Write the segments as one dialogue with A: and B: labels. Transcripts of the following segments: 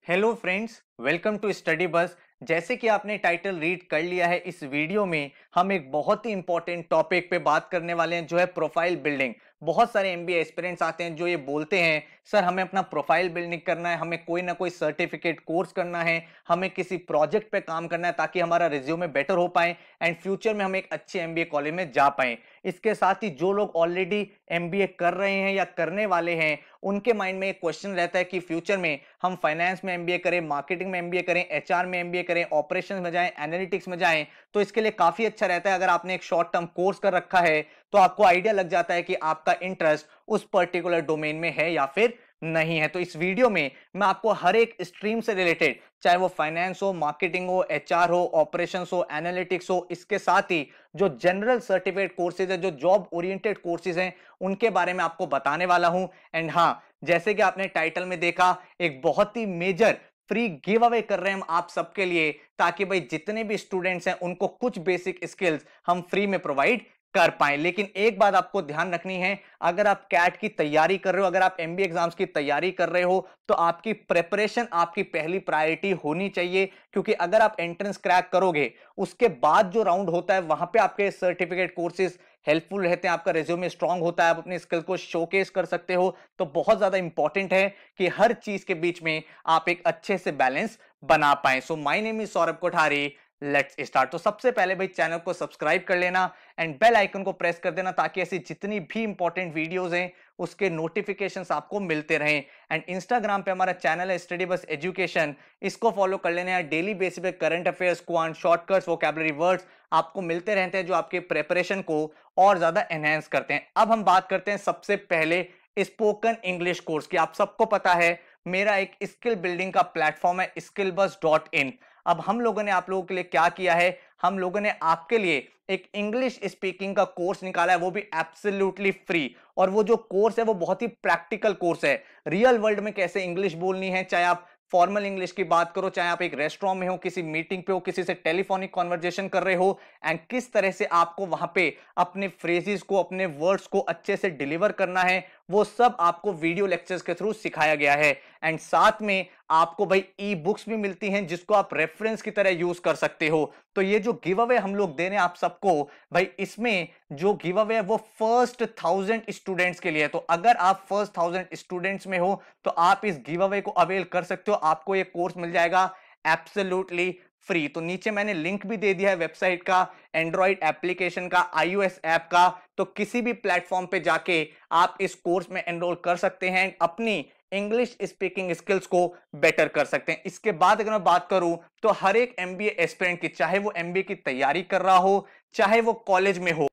A: Hello friends, welcome to study बस। जैसे कि आपने टाइटल रीड कर लिया है, इस वीडियो में हम एक बहुत ही इंपॉर्टेंट टॉपिक पे बात करने वाले हैं, जो है प्रोफाइल बिल्डिंग। बहुत सारे एमबीए एस्पिरेंट्स आते हैं जो ये बोलते हैं, सर हमें अपना प्रोफाइल बिल्डिंग करना है, हमें कोई ना कोई सर्टिफिकेट कोर्स करना है, हमें किसी प्रोजेक्ट पे काम करना है ताकि हमारा रिज्यूमे बेटर हो पाए एंड फ्यूचर में हम एक अच्छे एमबीए कॉलेज में जा पाए। इसके साथ ही जो लोग ऑलरेडी एमबीए कर रहे हैं या करने वाले हैं, उनके माइंड में एक क्वेश्चन रहता है कि फ्यूचर में हम फाइनेंस में एमबीए करें, मार्केटिंग में एमबीए करें, एचआर में एमबीए करें, ऑपरेशंस में जाएं, एनालिटिक्स में जाएं। तो इसके लिए काफी अच्छा रहता है अगर आपने एक शॉर्ट टर्म कोर्स कर रखा है, तो आपको आइडिया लग जाता है कि आपका इंटरेस्ट उस पर्टिकुलर डोमेन में है या फिर नहीं है। तो इस वीडियो में मैं आपको हर एक स्ट्रीम से रिलेटेड, चाहे वो फाइनेंस हो, मार्केटिंग हो, एचआर हो, ऑपरेशंस हो, एनालिटिक्स हो, इसके साथ ही जो जनरल सर्टिफिकेट कोर्सेज है, जो जॉब ओरिएंटेड कोर्सेज हैं, उनके बारे में आपको बताने वाला हूं। एंड हाँ, जैसे कि आपने टाइटल में देखा, एक बहुत ही मेजर फ्री गिव अवे कर रहे हैं हम आप सबके लिए, ताकि भाई जितने भी स्टूडेंट्स हैं उनको कुछ बेसिक स्किल्स हम फ्री में प्रोवाइड कर पाए। लेकिन एक बात आपको ध्यान रखनी है, अगर आप कैट की तैयारी कर रहे हो, अगर आप एमबीए एग्जाम्स की तैयारी कर रहे हो, तो आपकी प्रिपरेशन आपकी पहली प्रायोरिटी होनी चाहिए। क्योंकि अगर आप एंट्रेंस क्रैक करोगे, उसके बाद जो राउंड होता है वहां पे आपके सर्टिफिकेट कोर्सेज हेल्पफुल रहते हैं, आपका रिज्यूमे स्ट्रांग होता है, आप अपने स्किल को शोकेस कर सकते हो। तो बहुत ज्यादा इंपॉर्टेंट है कि हर चीज के बीच में आप एक अच्छे से बैलेंस बना पाए। So my name is Saurabh Kothari, let's start. तो सबसे पहले भाई चैनल को सब्सक्राइब कर लेना एंड बेल आइकन को प्रेस कर देना, ताकि ऐसी जितनी भी इंपॉर्टेंट वीडियोस हैं उसके नोटिफिकेशंस आपको मिलते रहें। एंड इंस्टाग्राम पे हमारा चैनल है स्टडी बस एजुकेशन, इसको फॉलो कर लेना है। डेली बेसिस पे current affairs, quant, shortcuts, vocabulary words आपको मिलते रहते हैं, जो आपके प्रिपरेशन को और ज्यादा एनहेंस करते हैं। अब हम बात करते हैं सबसे पहले स्पोकन इंग्लिश कोर्स की। आप सबको पता है, मेरा एक स्किल बिल्डिंग का प्लेटफॉर्म है skillbus.in। अब हम लोगों ने आप लोगों के लिए क्या किया है, हम लोगों ने आपके लिए एक इंग्लिश स्पीकिंग का कोर्स निकाला है, वो भी एब्सोल्युटली फ्री। और वो जो कोर्स है वो बहुत ही प्रैक्टिकल कोर्स है। रियल वर्ल्ड में कैसे इंग्लिश बोलनी है, चाहे आप फॉर्मल इंग्लिश की बात करो, चाहे आप एक रेस्टोरेंट में हो, किसी मीटिंग पे हो, किसी से टेलीफोनिक कॉन्वर्जेशन कर रहे हो, एंड किस तरह से आपको वहां पे अपने फ्रेजेस को, अपने वर्ड्स को अच्छे से डिलीवर करना है, वो सब आपको वीडियो लेक्चर्स के थ्रू सिखाया गया है। एंड साथ में आपको भाई ई बुक्स भी मिलती हैं, जिसको आप रेफरेंस की तरह यूज कर सकते हो। तो ये जो गिव अवे हम लोग दे रहे हैं आप सबको, भाई इसमें जो गिव अवे है वो फर्स्ट 1000 स्टूडेंट्स के लिए है। तो अगर आप फर्स्ट 1000 स्टूडेंट्स में हो, तो आप इस गिव अवे को अवेल कर सकते हो। आपको ये कोर्स मिल जाएगा एब्सोल्युटली फ्री। तो नीचे मैंने लिंक भी दे दिया है वेबसाइट का, एंड्रॉइड एप्लीकेशन का, आईओएस ऐप का। तो किसी भी प्लेटफॉर्म पे जाके आप इस कोर्स में एनरोल कर सकते हैं, अपनी इंग्लिश स्पीकिंग स्किल्स को बेटर कर सकते हैं। इसके बाद अगर मैं बात करूं, तो हर एक एमबीए एस्पिरेंट की, चाहे वो एमबीए की तैयारी कर रहा हो, चाहे वो कॉलेज में हो,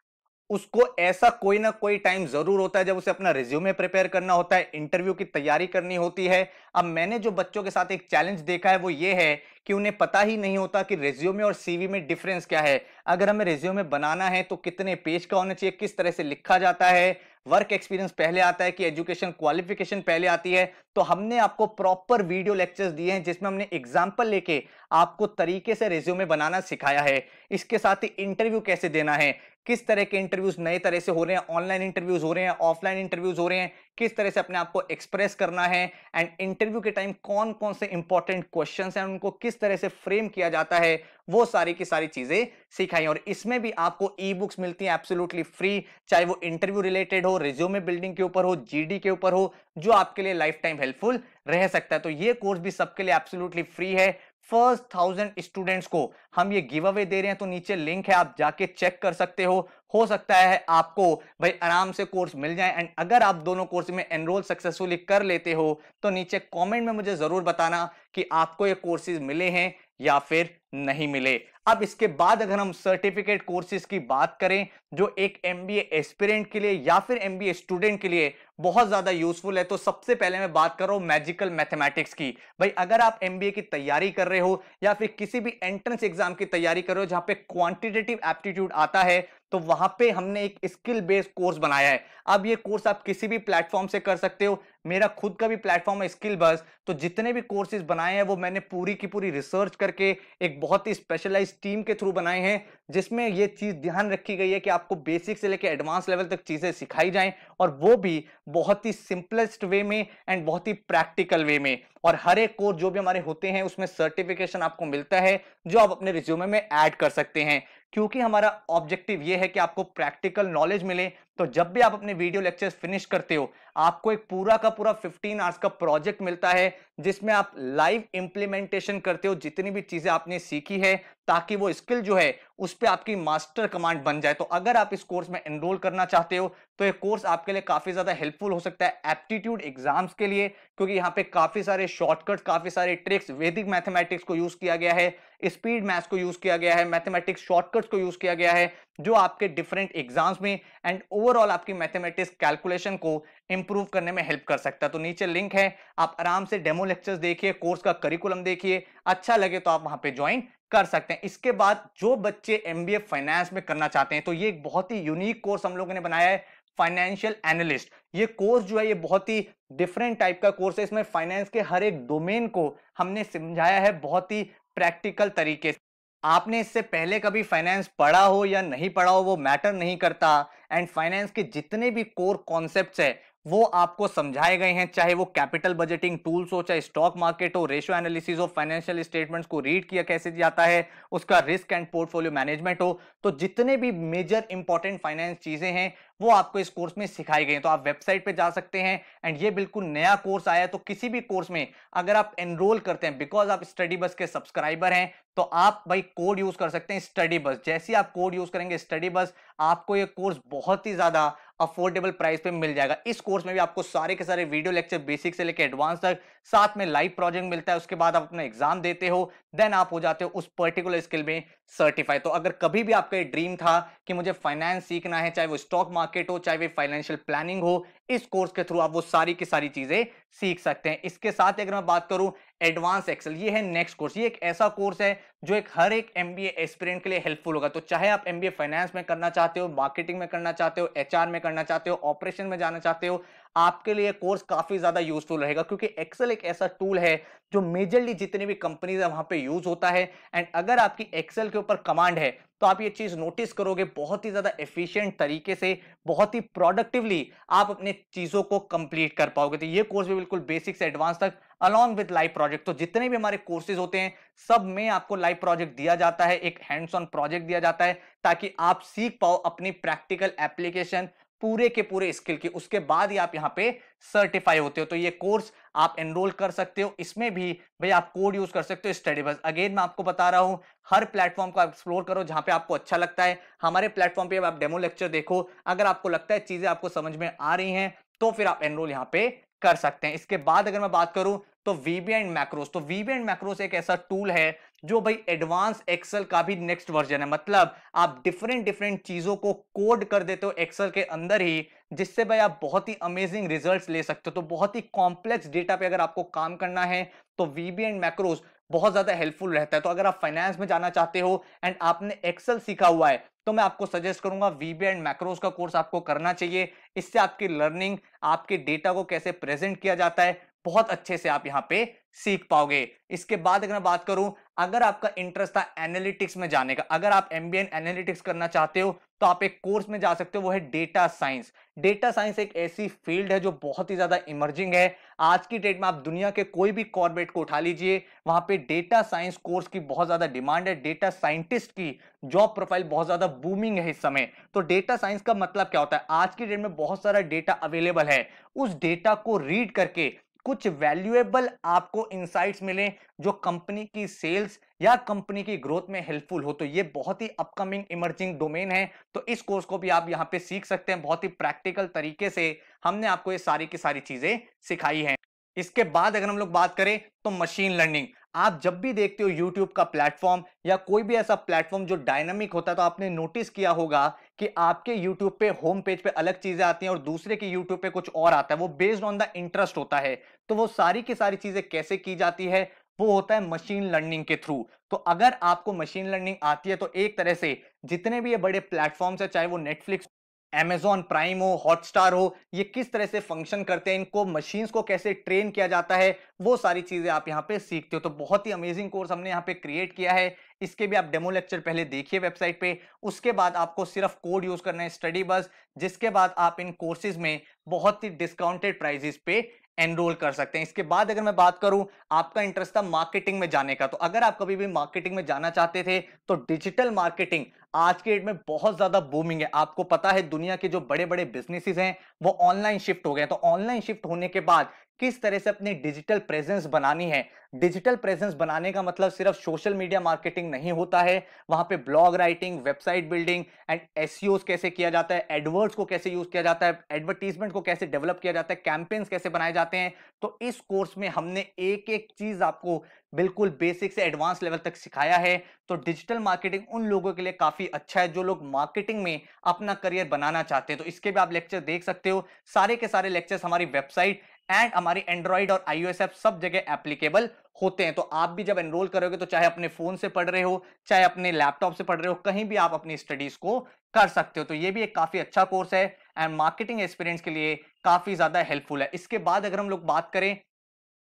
A: उसको ऐसा कोई ना कोई टाइम जरूर होता है जब उसे अपना रिज्यूमे प्रिपेयर करना होता है, इंटरव्यू की तैयारी करनी होती है। अब मैंने जो बच्चों के साथ एक चैलेंज देखा है वो ये है कि उन्हें पता ही नहीं होता कि रिज्यूमे और सीवी में डिफरेंस क्या है। अगर हमें रिज्यूमे बनाना है तो कितने पेज का होना चाहिए, किस तरह से लिखा जाता है, वर्क एक्सपीरियंस पहले आता है कि एजुकेशन क्वालिफिकेशन पहले आती है। तो हमने आपको प्रॉपर वीडियो लेक्चर्स दिए हैं, जिसमें हमने एग्जाम्पल लेके आपको तरीके से रिज्यूमे बनाना सिखाया है। इसके साथ ही इंटरव्यू कैसे देना है, किस तरह के इंटरव्यूज नए तरह से हो रहे हैं, ऑनलाइन इंटरव्यूज हो रहे हैं, ऑफलाइन इंटरव्यूज हो रहे हैं, किस तरह से अपने आप को एक्सप्रेस करना है, एंड इंटरव्यू के टाइम कौन कौन से इंपॉर्टेंट क्वेश्चंस हैं, उनको किस तरह से फ्रेम किया जाता है, वो सारी की सारी चीजें सिखाई। और इसमें भी आपको ई बुक्स मिलती हैं एब्सोल्युटली फ्री, चाहे वो इंटरव्यू रिलेटेड हो, रिज्यूमे बिल्डिंग के ऊपर हो, जीडी के ऊपर हो, जो आपके लिए लाइफ टाइम हेल्पफुल रह सकता है। तो ये कोर्स भी सबके लिए एब्सोल्युटली फ्री है। फर्स्ट 1000 स्टूडेंट्स को हम ये गिव अवे दे रहे हैं, तो नीचे लिंक है, आप जाके चेक कर सकते हो सकता है आपको भाई आराम से कोर्स मिल जाए। एंड अगर आप दोनों कोर्स में एनरोल सक्सेसफुली कर लेते हो, तो नीचे कमेंट में मुझे जरूर बताना कि आपको ये कोर्सेज मिले हैं या फिर नहीं मिले। अब इसके बाद अगर हम सर्टिफिकेट कोर्सेज की बात करें, जो एक एमबीए एस्पिरेंट के लिए या फिर एमबीए स्टूडेंट के लिए बहुत ज्यादा यूजफुल है, तो सबसे पहले मैं बात कर रहा हूं मैजिकल मैथमेटिक्स की। भाई अगर आप एमबीए की तैयारी कर रहे हो या फिर किसी भी एंट्रेंस एग्जाम की तैयारी कर रहे हो जहां पे क्वांटिटेटिव एप्टीट्यूड आता है, तो वहां पे हमने एक स्किल बेस्ड कोर्स बनाया है। अब ये कोर्स आप किसी भी प्लेटफॉर्म से कर सकते हो, मेरा खुद का भी प्लेटफॉर्म है स्किल बस। तो जितने भी कोर्सेज बनाए हैं वो मैंने पूरी की पूरी रिसर्च करके एक बहुत ही स्पेशलाइज्ड टीम के थ्रू बनाए हैं, जिसमें ये चीज ध्यान रखी गई है कि आपको बेसिक से लेकर एडवांस लेवल तक चीजें सिखाई जाएं, और वो भी बहुत ही सिंपलेस्ट वे में एंड बहुत ही प्रैक्टिकल वे में। और हर एक कोर्स जो भी हमारे होते हैं उसमें सर्टिफिकेशन आपको मिलता है जो आप अपने रिज्यूमे में ऐड कर सकते हैं, क्योंकि हमारा ऑब्जेक्टिव ये है कि आपको प्रैक्टिकल नॉलेज मिले। तो जब भी आप अपने वीडियो लेक्चर्स फिनिश करते हो, आपको एक पूरा का पूरा 15 आवर्स का प्रोजेक्ट मिलता है जिसमें आप लाइव इंप्लीमेंटेशन करते हो जितनी भी चीजें आपने सीखी है, ताकि वो स्किल जो है उस पे आपकी मास्टर कमांड बन जाए। तो अगर आप इस कोर्स में एनरोल करना चाहते हो तो ये कोर्स आपके लिए काफी ज्यादा हेल्पफुल हो सकता है एप्टीट्यूड एग्जाम्स के लिए, क्योंकि यहाँ पे काफी सारे शॉर्टकट्स, काफी सारे ट्रिक्स, वैदिक मैथमेटिक्स को यूज किया गया है, स्पीड मैथ्स को यूज किया गया है, मैथमेटिक्स शॉर्टकट्स को यूज किया गया है, जो आपके डिफरेंट एग्जाम्स में एंड ओवरऑल आपकी मैथमेटिक्स कैलकुलेशन को इंप्रूव करने में हेल्प कर सकता है। तो नीचे लिंक है, आप आराम से डेमो लेक्चर्स देखिए, कोर्स का करिकुलम देखिए, अच्छा लगे तो आप वहां पे ज्वाइन कर सकते हैं। इसके बाद जो बच्चे एमबीए फाइनेंस में करना चाहते हैं, तो ये एक बहुत ही यूनिक कोर्स हम लोगों ने बनाया है, फाइनेंशियल एनालिस्ट। ये कोर्स जो है ये बहुत ही डिफरेंट टाइप का कोर्स है। इसमें फाइनेंस के हर एक डोमेन को हमने समझाया है बहुत ही प्रैक्टिकल तरीके से। आपने इससे पहले कभी फाइनेंस पढ़ा हो या नहीं पढ़ा हो वो मैटर नहीं करता, एंड फाइनेंस के जितने भी कोर कॉन्सेप्ट्स है वो आपको समझाए गए हैं, चाहे वो कैपिटल बजटिंग टूल्स हो, चाहे स्टॉक मार्केट हो, रेशियो एनालिसिस हो, फाइनेंशियल स्टेटमेंट्स को रीड किया कैसे जाता है, उसका रिस्क एंड पोर्टफोलियो मैनेजमेंट हो। तो जितने भी मेजर इंपॉर्टेंट फाइनेंस चीजें हैं वो आपको इस कोर्स में सिखाई गई हैं। तो आप वेबसाइट पे जा सकते हैं, एंड ये बिल्कुल नया कोर्स आया है। तो किसी भी कोर्स में अगर आप एनरोल करते हैं, बिकॉज आप स्टडी बस के सब्सक्राइबर हैं, तो आप भाई कोड यूज कर सकते हैं स्टडी बस। जैसे आप कोड यूज करेंगे स्टडी बस, आपको ये कोर्स बहुत ही ज्यादा अफोर्डेबल प्राइस पे मिल जाएगा। इस कोर्स में भी आपको सारे के सारे वीडियो लेक्चर बेसिक से लेकर एडवांस तक, साथ में लाइव प्रोजेक्ट मिलता है। उसके बाद आप अपना एग्जाम देते हो, देन आप हो जाते हो उस पर्टिकुलर स्किल में सर्टिफाई। तो अगर कभी भी आपका ड्रीम था कि मुझे फाइनेंस सीखना है, चाहे वो स्टॉक मार्केट हो, चाहे वो फाइनेंशियल प्लानिंग हो, इस कोर्स के थ्रू आप वो सारी की सारी चीजें सीख सकते हैं। इसके साथ अगर मैं बात करूं एडवांस एक्सेल, ये है नेक्स्ट कोर्स। ये एक ऐसा कोर्स है जो एक हर एक एमबीए एस्पिरेंट के लिए हेल्पफुल होगा। तो चाहे आप एमबीए फाइनेंस में करना चाहते हो, मार्केटिंग में करना चाहते हो, एचआर में करना चाहते हो, ऑपरेशन में जाना चाहते हो, आपके लिए कोर्स काफी ज्यादा यूजफुल रहेगा, क्योंकि एक्सेल एक ऐसा टूल है जो मेजरली जितनी भी कंपनीज है वहां पे यूज होता है। एंड अगर आपकी एक्सेल के ऊपर कमांड है तो आप ये चीज नोटिस करोगे, बहुत ही ज्यादा एफिशिएंट तरीके से, बहुत ही प्रोडक्टिवली आप अपने चीजों को कंप्लीट कर पाओगे। तो ये कोर्स भी बिल्कुल बेसिक से एडवांस तक अलॉन्ग विद लाइव प्रोजेक्ट। तो जितने भी हमारे कोर्सेज होते हैं सब में आपको लाइव प्रोजेक्ट दिया जाता है, एक हैंड्स ऑन प्रोजेक्ट दिया जाता है, ताकि आप सीख पाओ अपनी प्रैक्टिकल एप्लीकेशन पूरे के पूरे स्किल की। उसके बाद ही आप यहाँ पे सर्टिफाई होते हो। तो ये कोर्स आप एनरोल कर सकते हो। इसमें भी भाई आप कोड यूज कर सकते हो स्टडी बस। अगेन मैं आपको बता रहा हूं, हर प्लेटफॉर्म को एक्सप्लोर करो जहां पे आपको अच्छा लगता है। हमारे प्लेटफॉर्म पे आप डेमो लेक्चर देखो, अगर आपको लगता है चीजें आपको समझ में आ रही हैं तो फिर आप एनरोल यहाँ पे कर सकते हैं। इसके बाद अगर मैं बात करूं तो वीबी एंड मैक्रोस, तो वीबी एंड मैक्रोस एक ऐसा टूल है जो भाई एडवांस एक्सेल का भी नेक्स्ट वर्जन है। मतलब आप डिफरेंट डिफरेंट चीजों को कोड कर देते हो एक्सेल के अंदर ही, जिससे भाई आप बहुत ही अमेजिंग रिजल्ट्स ले सकते हो। तो बहुत ही कॉम्प्लेक्स डेटा पे अगर आपको काम करना है तो वीबी एंड मैक्रोस बहुत ज्यादा हेल्पफुल रहता है। तो अगर आप फाइनेंस में जाना चाहते हो एंड आपने एक्सेल सीखा हुआ है तो मैं आपको सजेस्ट करूंगा वीबी एंड मैक्रोस का कोर्स आपको करना चाहिए। इससे आपकी लर्निंग, आपके डेटा को कैसे प्रेजेंट किया जाता है, बहुत अच्छे से आप यहाँ पे सीख पाओगे। इसके बाद अगर मैं बात करूं, अगर आपका इंटरेस्ट था एनालिटिक्स में जाने का, अगर आप एमबीए इन एनालिटिक्स करना चाहते हो तो आप एक कोर्स में जा सकते हो, वो है डेटा साइंस। डेटा साइंस एक ऐसी फील्ड है जो बहुत ही ज्यादा इमर्जिंग है। आज की डेट में आप दुनिया के कोई भी कॉर्पोरेट को उठा लीजिए, वहां पे डेटा साइंस कोर्स की बहुत ज्यादा डिमांड है। डेटा साइंटिस्ट की जॉब प्रोफाइल बहुत ज्यादा बूमिंग है इस समय। तो डेटा साइंस का मतलब क्या होता है, आज की डेट में बहुत सारा डेटा अवेलेबल है, उस डेटा को रीड करके कुछ वैल्यूएबल आपको इंसाइट्स मिले जो कंपनी की सेल्स या कंपनी की ग्रोथ में हेल्पफुल हो। तो ये बहुत ही अपकमिंग इमर्जिंग डोमेन है। तो इस कोर्स को भी आप यहाँ पे सीख सकते हैं। बहुत ही प्रैक्टिकल तरीके से हमने आपको ये सारी की सारी चीजें सिखाई हैं। इसके बाद अगर हम लोग बात करें तो मशीन लर्निंग, आप जब भी देखते हो यूट्यूब का प्लेटफॉर्म या कोई भी ऐसा प्लेटफॉर्म जो डायनामिक होता है, तो आपने नोटिस किया होगा कि आपके यूट्यूब पे होम पेज पे अलग चीजें आती हैं और दूसरे के यूट्यूब पे कुछ और आता है। वो बेस्ड ऑन द इंटरेस्ट होता है। तो वो सारी की सारी चीजें कैसे की जाती है, वो होता है मशीन लर्निंग के थ्रू। तो अगर आपको मशीन लर्निंग आती है तो एक तरह से जितने भी ये बड़े प्लेटफॉर्म्स है, चाहे वो नेटफ्लिक्स, Amazon प्राइम हो, हॉटस्टार हो, ये किस तरह से फंक्शन करते हैं, इनको मशीन्स को कैसे ट्रेन किया जाता है, वो सारी चीजें आप यहाँ पे सीखते हो। तो बहुत ही अमेजिंग कोर्स हमने यहाँ पे क्रिएट किया है। इसके भी आप डेमो लेक्चर पहले देखिए वेबसाइट पे। उसके बाद आपको सिर्फ कोड यूज करना है स्टडी बस, जिसके बाद आप इन कोर्सेज में बहुत ही डिस्काउंटेड प्राइसेस पे एनरोल कर सकते हैं। इसके बाद अगर मैं बात करूं, आपका इंटरेस्ट था मार्केटिंग में जाने का, तो अगर आप कभी भी मार्केटिंग में जाना चाहते थे तो डिजिटल मार्केटिंग आज के डेट में बहुत ज्यादा बूमिंग है। आपको पता है दुनिया के जो बड़े बड़े बिजनेसेस हैं वो ऑनलाइन शिफ्ट हो गए, तो ऑनलाइन शिफ्ट होने के बाद किस तरह से अपनी डिजिटल प्रेजेंस बनानी है। डिजिटल प्रेजेंस बनाने का मतलब सिर्फ सोशल मीडिया मार्केटिंग नहीं होता है, वहां पे blog writing, website building and SEO कैसे किया जाता है, एडवर्ड्स को कैसे यूज किया जाता है, एडवर्टीजमेंट को कैसे डेवलप किया जाता है, कैंपेन्स कैसे बनाए जाते हैं। तो इस कोर्स में हमने एक एक चीज आपको बिल्कुल बेसिक से एडवांस लेवल तक सिखाया है। तो डिजिटल मार्केटिंग उन लोगों के लिए काफी अच्छा है जो लोग मार्केटिंग में अपना करियर बनाना चाहते हैं। तो इसके भी आप लेक्चर देख सकते हो, सारे के सारे लेक्चर्स हमारी वेबसाइट एंड हमारी एंड्रॉइड और आईओएस ऐप सब जगह एप्लीकेबल होते हैं। तो आप भी जब एनरोल करोगे तो चाहे अपने फोन से पढ़ रहे हो, चाहे अपने लैपटॉप से पढ़ रहे हो, कहीं भी आप अपनी स्टडीज को कर सकते हो। तो ये भी एक काफी अच्छा कोर्स है एंड मार्केटिंग एक्सपीरियंस के लिए काफी ज्यादा हेल्पफुल है। इसके बाद अगर हम लोग बात करें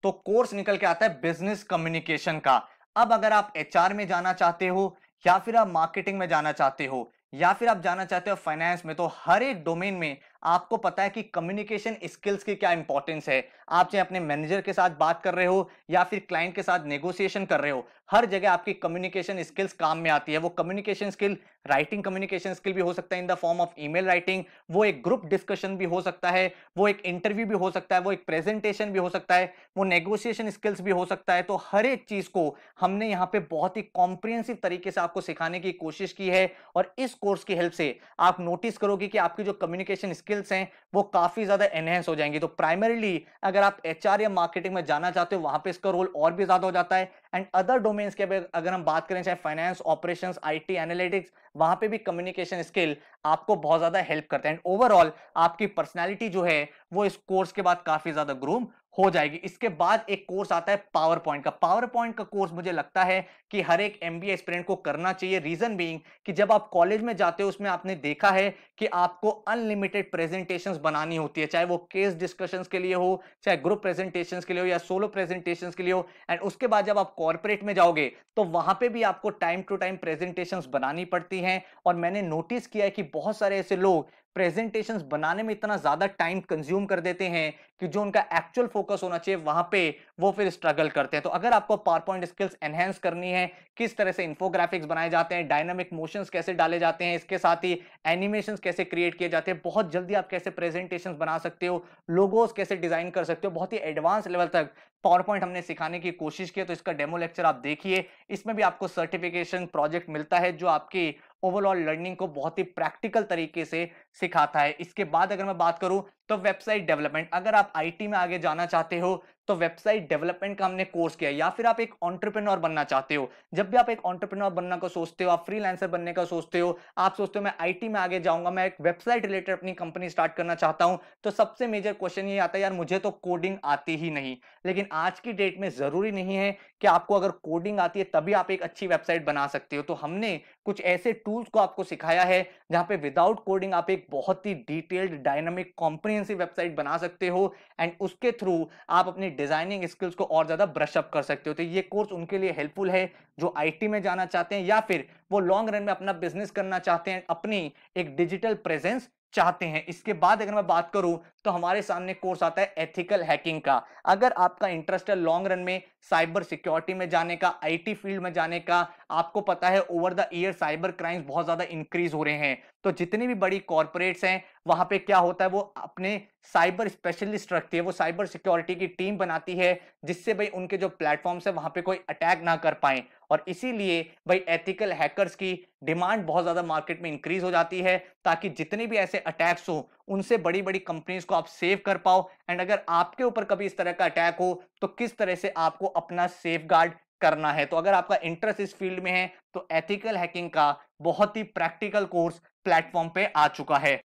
A: तो कोर्स निकल के आता है बिजनेस कम्युनिकेशन का। अब अगर आप एचआर में जाना चाहते हो, या फिर आप मार्केटिंग में जाना चाहते हो, या फिर आप जाना चाहते हो फाइनेंस में, तो हर एक डोमेन में आपको पता है कि कम्युनिकेशन स्किल्स की क्या इंपॉर्टेंस है। आप चाहे अपने मैनेजर के साथ बात कर रहे हो या फिर क्लाइंट के साथ नेगोशिएशन कर रहे हो, हर जगह आपकी कम्युनिकेशन स्किल्स काम में आती है। वो communication skill writing communication skill भी हो सकता है in the form of email writing, वो एक ग्रुप डिस्कशन भी हो सकता है, वो एक इंटरव्यू भी हो सकता है, वो एक प्रेजेंटेशन भी हो सकता है, वो नेगोशिएशन स्किल्स भी हो सकता है। तो हर एक चीज को हमने यहाँ पे बहुत ही कॉम्प्रिहेंसिव तरीके से आपको सिखाने की कोशिश की है। और इस कोर्स की हेल्प से आप नोटिस करोगे कि आपकी जो कम्युनिकेशन स्किल्स हैं वो काफी ज्यादा एनहेंस हो जाएंगी। तो प्राइमरीली अगर आप एचआर या मार्केटिंग में जाना चाहते हो वहां पे इसका रोल और भी ज्यादा हो जाता है। एंड अदर डोमेन्स के अगर हम बात करें, चाहे फाइनेंस, ऑपरेशंस, आईटी, एनालिटिक्स, वहां पे भी कम्युनिकेशन स्किल आपको बहुत ज्यादा हेल्प करते हैं। ओवरऑल आपकी पर्सनैलिटी जो है वो इस कोर्स के बाद काफी ज्यादा ग्रूम हो जाएगी। इसके बाद एक कोर्स आता है पावर पॉइंट का। पावर पॉइंट का कोर्स मुझे लगता है कि हर एक एमबीए एस्पिरेंट को करना चाहिए। रीजन बीइंग कि जब आप कॉलेज में जाते हो उसमें आपने देखा है कि आपको अनलिमिटेड प्रेजेंटेशंस बनानी होती है, चाहे वो केस डिस्कशंस के लिए हो, चाहे ग्रुप प्रेजेंटेशंस के लिए हो, या सोलो प्रेजेंटेशंस के लिए हो। एंड उसके बाद जब आप कॉर्पोरेट में जाओगे तो वहां पे भी आपको टाइम टू टाइम प्रेजेंटेशंस बनानी पड़ती हैं। और मैंने नोटिस किया है कि बहुत सारे ऐसे लोग प्रेजेंटेशंस बनाने में इतना ज्यादा टाइम कंज्यूम कर देते हैं कि जो उनका एक्चुअल फोकस होना चाहिए वहां पे वो फिर स्ट्रगल करते हैं। तो अगर आपको पावर पॉइंट स्किल्स एनहेंस करनी है, किस तरह से इन्फोग्राफिक्स बनाए जाते हैं, डायनामिक मोशंस कैसे डाले जाते हैं, इसके साथ ही एनिमेशंस कैसे क्रिएट किए जाते हैं, बहुत जल्दी आप कैसे प्रेजेंटेशंस बना सकते हो, लोगोस कैसे डिजाइन कर सकते हो, बहुत ही एडवांस लेवल तक पावर पॉइंट हमने सिखाने की कोशिश की है। तो इसका डेमो लेक्चर आप देखिए, इसमें भी आपको सर्टिफिकेशन प्रोजेक्ट मिलता है जो आपकी ओवरऑल लर्निंग को बहुत ही प्रैक्टिकल तरीके से सिखाता है। इसके बाद अगर मैं बात करूं तो वेबसाइट डेवलपमेंट, अगर आप आईटी में आगे जाना चाहते हो तो वेबसाइट डेवलपमेंट का हमने कोर्स किया, या फिर आप एक एंटरप्रेन्योर बनना चाहते हो। जब भी आप एक एंटरप्रेन्योर बनने का सोचते हो, आप फ्रीलांसर बनने का सोचते हो, आप सोचते हो मैं आईटी में आगे जाऊंगा, मैं एक वेबसाइट रिलेटेड अपनी कंपनी स्टार्ट करना चाहता हूं, तो सबसे मेजर क्वेश्चन ये आता है यार मुझे तो कोडिंग आती ही नहीं। लेकिन आज की डेट में जरूरी नहीं है कि आपको अगर कोडिंग आती है तभी आप एक अच्छी वेबसाइट बना सकते हो। तो हमने कुछ ऐसे टूल्स को आपको सिखाया है जहां पे विदाउट कोडिंग आप एक बहुत ही डिटेल्ड, डायनामिक, कॉम्प्रिहेंसिव वेबसाइट बना सकते हो। एंड उसके थ्रू आप अपनी डिजाइनिंग स्किल्स को और ज्यादा ब्रश अप कर सकते हो। तो ये कोर्स उनके लिए हेल्पफुल है जो आईटी में जाना चाहते हैं या फिर वो लॉन्ग रन में अपना बिजनेस करना चाहते हैं, अपनी एक डिजिटल प्रेजेंस चाहते हैं। इसके बाद अगर मैं बात करूं तो हमारे सामने कोर्स आता है एथिकल हैकिंग का। अगर आपका इंटरेस्ट है लॉन्ग रन में साइबर सिक्योरिटी में जाने का, आईटी फील्ड में जाने का, आपको पता है over the year cyber crimes बहुत ज्यादा इंक्रीज हो रहे हैं। तो जितनी भी बड़ी कॉर्पोरेट्स हैं वहां पे क्या होता है, वो अपने साइबर स्पेशलिस्ट रखती है, वो साइबर सिक्योरिटी की टीम बनाती है जिससे भाई उनके जो प्लेटफॉर्म्स है वहां पे कोई अटैक ना कर पाए। और इसीलिए भाई एथिकल हैकर्स की डिमांड बहुत ज्यादा मार्केट में इंक्रीज हो जाती है, ताकि जितने भी ऐसे अटैक्स हो उनसे बड़ी बड़ी कंपनीज को आप सेव कर पाओ। एंड अगर आपके ऊपर कभी इस तरह का अटैक हो तो किस तरह से आपको अपना सेफ गार्ड करना है। तो अगर आपका इंटरेस्ट इस फील्ड में है तो एथिकल हैकिंग का बहुत ही प्रैक्टिकल कोर्स प्लेटफॉर्म पे आ चुका है।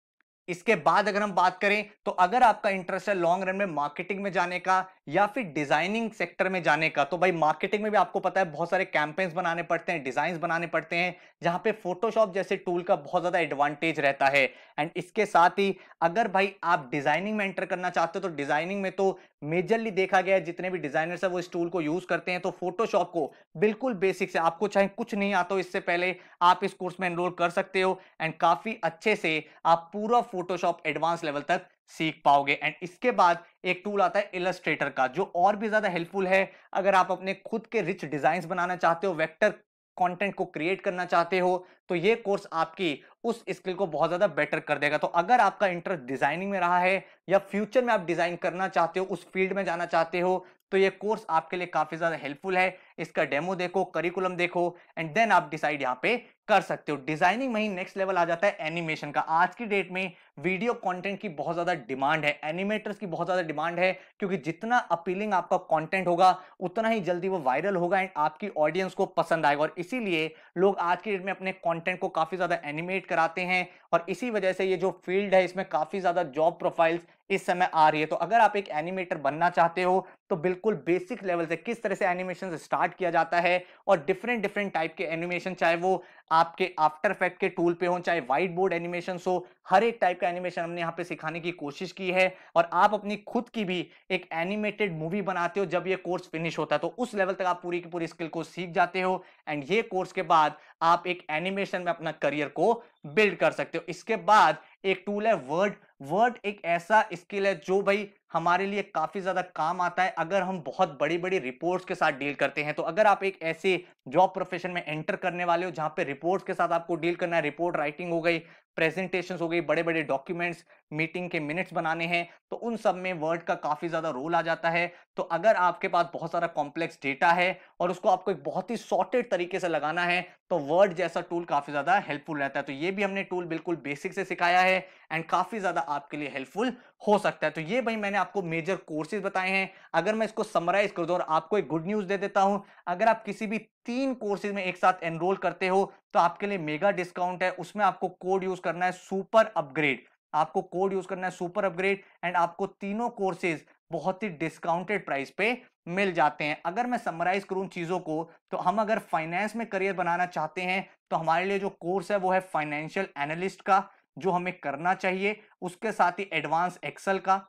A: इसके बाद अगर हम बात करें तो अगर आपका इंटरेस्ट है लॉन्ग रन में मार्केटिंग में जाने का या फिर डिजाइनिंग सेक्टर में जाने का, तो भाई मार्केटिंग में भी आपको पता है बहुत सारे कैंपेन्स बनाने पड़ते हैं, डिजाइन बनाने पड़ते हैं, जहां पे फोटोशॉप जैसे टूल का बहुत ज्यादा एडवांटेज रहता है। एंड इसके साथ ही अगर भाई आप डिजाइनिंग में एंटर करना चाहते हो तो डिजाइनिंग में तो मेजरली देखा गया है जितने भी डिजाइनर्स है वो इस टूल को यूज करते हैं। तो फोटोशॉप को बिल्कुल बेसिक से, आपको चाहे कुछ नहीं आता हो इससे पहले आप इस कोर्स में एनरोल कर सकते हो। एंड काफी अच्छे से आप पूरा फोटोशॉप एडवांस लेवल तक सीख पाओगे। एंड इसके बाद एक टूल आता है इलस्ट्रेटर का, जो और भी ज्यादा हेल्पफुल है अगर आप अपने खुद के रिच डिजाइन बनाना चाहते हो, वेक्टर कंटेंट को क्रिएट करना चाहते हो, तो ये कोर्स आपकी उस स्किल को बहुत ज्यादा बेटर कर देगा। तो अगर आपका इंटरेस्ट डिजाइनिंग में रहा है या फ्यूचर में आप डिजाइन करना चाहते हो, उस फील्ड में जाना चाहते हो, तो ये कोर्स आपके लिए काफी ज्यादा हेल्पफुल है। इसका डेमो देखो, करिकुलम देखो, एंड देन आप डिसाइड यहाँ पे कर सकते हो। डिजाइनिंग में ही नेक्स्ट लेवल आ जाता है एनिमेशन का। आज की डेट में वीडियो कंटेंट की बहुत ज्यादा डिमांड है, एनिमेटर्स की बहुत ज्यादा डिमांड है, क्योंकि जितना अपीलिंग आपका कंटेंट होगा उतना ही जल्दी वो वायरल होगा एंड आपकी ऑडियंस को पसंद आएगा। और इसीलिए लोग आज की डेट में अपने कंटेंट को काफी ज्यादा एनिमेट कराते हैं, और इसी वजह से ये जो फील्ड है इसमें काफी ज्यादा जॉब प्रोफाइल्स इस समय आ रही है। तो अगर आप एक एनिमेटर बनना चाहते हो तो बिल्कुल बेसिक लेवल से किस तरह से एनिमेशन स्टार्ट किया जाता है, और डिफरेंट डिफरेंट टाइप के एनिमेशन, चाहे वो आपके आफ्टर इफेक्ट के टूल पे हो, चाहे व्हाइट बोर्ड एनिमेशन हो, हर एक टाइप का एनिमेशन हमने यहाँ पे सिखाने की कोशिश की है। और आप अपनी खुद की भी एक एनिमेटेड मूवी बनाते हो जब ये कोर्स फिनिश होता है, तो उस लेवल तक आप पूरी की पूरी स्किल को सीख जाते हो। एंड ये कोर्स के बाद आप एक एनिमेशन में अपना करियर को बिल्ड कर सकते हो। इसके बाद एक टूल है वर्ड। वर्ड एक ऐसा स्किल है जो भाई हमारे लिए काफी ज्यादा काम आता है अगर हम बहुत बड़ी बड़ी रिपोर्ट्स के साथ डील करते हैं। तो अगर आप एक ऐसे जॉब प्रोफेशन में एंटर करने वाले हो जहां पे रिपोर्ट्स के साथ आपको डील करना है, रिपोर्ट राइटिंग हो गई, प्रेजेंटेशंस हो गई, बड़े बड़े डॉक्यूमेंट्स, मीटिंग के मिनट्स बनाने हैं, तो उन सब में वर्ड का काफी ज्यादा रोल आ जाता है। तो अगर आपके पास बहुत सारा कॉम्प्लेक्स डेटा है और उसको आपको एक बहुत ही सॉर्टेड तरीके से लगाना है, तो वर्ड जैसा टूल काफी ज्यादा हेल्पफुल रहता है। तो ये भी हमने टूल बिल्कुल बेसिक से सिखाया है एंड काफी ज्यादा आपके लिए हेल्पफुल हो सकता है। तो ये भाई मैंने आपको मेजर कोर्सेज बताए हैं। अगर मैं इसको समराइज कर दूं और आपको एक गुड न्यूज दे देता हूं, अगर आप किसी भी 3 कोर्सेज में एक साथ एनरोल करते हो तो आपके लिए मेगा डिस्काउंट है। उसमें आपको कोड यूज करना है सुपर अपग्रेड, आपको कोड यूज करना है सुपर अपग्रेड, एंड आपको तीनों कोर्सेज बहुत ही डिस्काउंटेड प्राइस पे मिल जाते हैं। अगर मैं समराइज करूं चीजों को, तो हम अगर फाइनेंस में करियर बनाना चाहते हैं तो हमारे लिए जो कोर्स है वो है फाइनेंशियल एनालिस्ट का, जो हमें करना चाहिए। उसके साथ ही एडवांस एक्सेल का,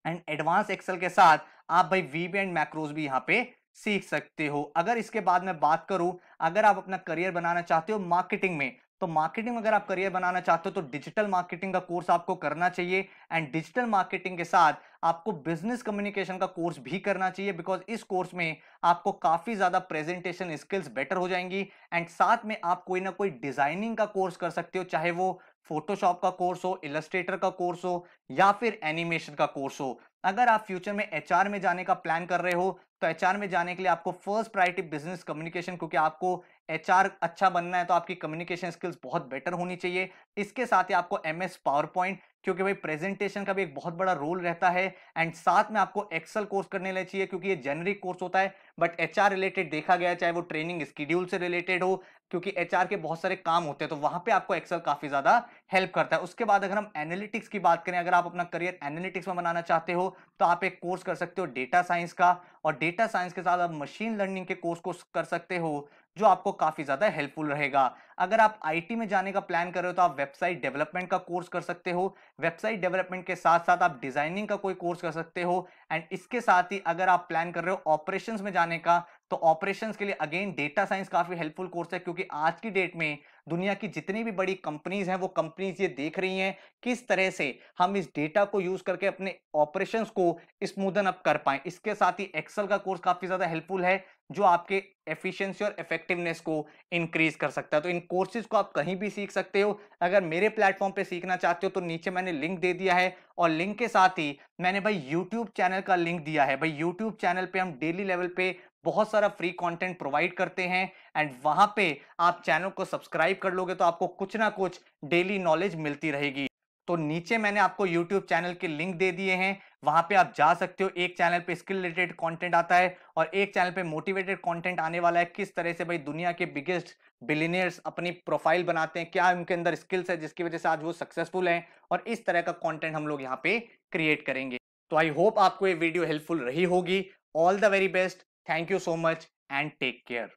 A: एंड एडवांस एक्सेल के साथ आप भाई वीबी एंड मैक्रोज भी यहाँ पे सीख सकते हो। अगर इसके बाद मैं बात करूं, अगर आप अपना करियर बनाना चाहते हो मार्केटिंग में, तो मार्केटिंग में अगर आप करियर बनाना चाहते हो तो डिजिटल मार्केटिंग का कोर्स आपको करना चाहिए। एंड डिजिटल मार्केटिंग के साथ आपको बिजनेस कम्युनिकेशन का कोर्स भी करना चाहिए, बिकॉज इस कोर्स में आपको काफी ज्यादा प्रेजेंटेशन स्किल्स बेटर हो जाएंगी। एंड साथ में आप कोई ना कोई डिजाइनिंग का कोर्स कर सकते हो, चाहे वो फोटोशॉप का कोर्स हो, इलस्ट्रेटर का कोर्स हो, या फिर एनिमेशन का कोर्स हो। अगर आप फ्यूचर में एचआर में जाने का प्लान कर रहे हो तो एचआर में जाने के लिए आपको फर्स्ट प्रायोरिटी बिजनेस कम्युनिकेशन, क्योंकि आपको एचआर अच्छा बनना है तो आपकी कम्युनिकेशन स्किल्स बहुत बेटर होनी चाहिए। इसके साथ ही आपको एमएस पावर पॉइंट, क्योंकि भाई प्रेजेंटेशन का भी एक बहुत बड़ा रोल रहता है। एंड साथ में आपको एक्सेल कोर्स करने ले चाहिए, क्योंकि ये जेनरिक कोर्स होता है बट एचआर रिलेटेड देखा गया है, चाहे वो ट्रेनिंग स्केड्यूल से रिलेटेड हो, क्योंकि एचआर के बहुत सारे काम होते हैं, तो वहां पे आपको एक्सेल काफी ज्यादा हेल्प करता है। उसके बाद अगर हम एनालिटिक्स की बात करें, अगर आप अपना करियर एनालिटिक्स में बनाना चाहते हो तो आप एक कोर्स कर सकते हो डेटा साइंस का, और डेटा साइंस के साथ आप मशीन लर्निंग के कोर्स को कर सकते हो, जो आपको काफी ज्यादा हेल्पफुल रहेगा। अगर आप आईटी में जाने का प्लान कर रहे हो तो आप वेबसाइट डेवलपमेंट का कोर्स कर सकते हो। वेबसाइट डेवलपमेंट के साथ साथ आप डिजाइनिंग का कोई कोर्स कर सकते हो। एंड इसके साथ ही अगर आप प्लान कर रहे हो ऑपरेशंस में जाने का, तो ऑपरेशंस के लिए अगेन डेटा साइंस काफी हेल्पफुल कोर्स है, क्योंकि आज की डेट में दुनिया की जितनी भी बड़ी कंपनीज हैं वो कंपनीज ये देख रही हैं किस तरह से हम इस डेटा को यूज करके अपने ऑपरेशंस को स्मूदन अप कर पाए। इसके साथ ही एक्सेल का कोर्स काफी ज्यादा हेल्पफुल है, जो आपके एफिशिएंसी और इफेक्टिवनेस को इंक्रीज कर सकता है। तो इन कोर्सेज को आप कहीं भी सीख सकते हो। अगर मेरे प्लेटफॉर्म पे सीखना चाहते हो तो नीचे मैंने लिंक दे दिया है, और लिंक के साथ ही मैंने भाई यूट्यूब चैनल का लिंक दिया है। भाई यूट्यूब चैनल पे हम डेली लेवल पे बहुत सारा फ्री कंटेंट प्रोवाइड करते हैं, एंड वहां पे आप चैनल को सब्सक्राइब कर लोगे तो आपको कुछ ना कुछ डेली नॉलेज मिलती रहेगी। तो नीचे मैंने आपको YouTube चैनल के लिंक दे दिए हैं, वहां पे आप जा सकते हो। एक चैनल पे स्किल रिलेटेड कंटेंट आता है और एक चैनल पे मोटिवेटेड कंटेंट आने वाला है, किस तरह से भाई दुनिया के बिगेस्ट बिलियनियर्स अपनी प्रोफाइल बनाते हैं, क्या उनके अंदर स्किल्स है जिसकी वजह से आज वो सक्सेसफुल हैं, और इस तरह का कंटेंट हम लोग यहाँ पे क्रिएट करेंगे। तो आई होप आपको ये वीडियो हेल्पफुल रही होगी। All the very best, thank you so much and take care.